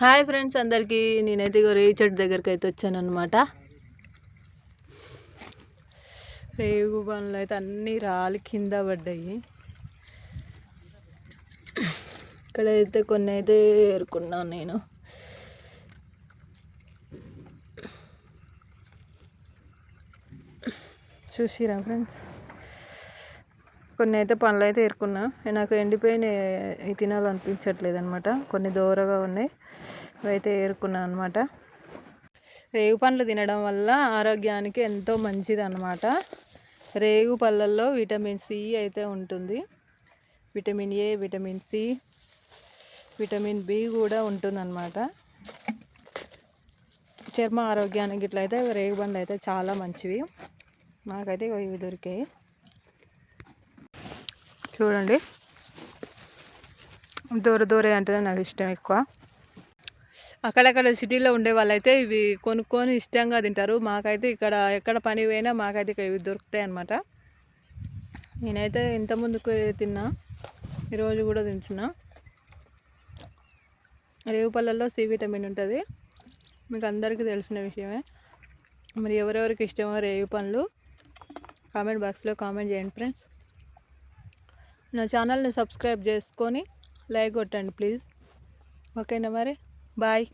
Hi friends అందరికీ, నేనైతే ఇగో రేగు చెట్టు దగ్గరికి అయితే వచ్చానమాట. రేగు పనులు అయితే అన్నీ రాలి కింద పడ్డాయి. ఇక్కడైతే కొన్ని అయితే ఏరుకున్నాను నేను. చూసిరా ఫ్రెండ్స్, కొన్ని అయితే పండ్లు అయితే ఏరుకున్నా. నాకు ఎండిపోయిన తినాలనిపించట్లేదు అనమాట. కొన్ని దూరగా ఉన్నాయి, అయితే ఏరుకున్నాను అనమాట. రేగు పండ్లు తినడం వల్ల ఆరోగ్యానికి ఎంతో మంచిది అన్నమాట. రేగు పళ్ళల్లో విటమిన్ సి అయితే ఉంటుంది. Vitamin A, vitamin C, vitamin B కూడా ఉంటుందన్నమాట. చర్మ ఆరోగ్యానికి ఇట్లయితే రేగు పండ్లు అయితే చాలా మంచివి. నాకైతే ఇవి దొరికాయి చూడండి. దూరే అంటేనే నాకు ఇష్టం ఎక్కువ. అక్కడక్కడ సిటీలో ఉండే వాళ్ళైతే ఇవి కొనుక్కొని ఇష్టంగా తింటారు. మాకైతే ఇక్కడ ఎక్కడ పని పోయినా మాకైతే ఇవి దొరుకుతాయి అన్నమాట. నేనైతే ఇంత ముందుకు తిన్నా, ఈరోజు కూడా తింటున్నా. రేగు పళ్ళల్లో సి విటమిన్ ఉంటుంది, మీకు అందరికీ తెలిసిన విషయమే. మరి ఎవరెవరికి ఇష్టమో రేగు పండ్లు కామెంట్ బాక్స్లో కామెంట్ చేయండి ఫ్రెండ్స్. నా ఛానల్ని సబ్స్క్రైబ్ చేసుకొని లైక్ కొట్టండి ప్లీజ్. ఓకేనా మరి, బాయ్.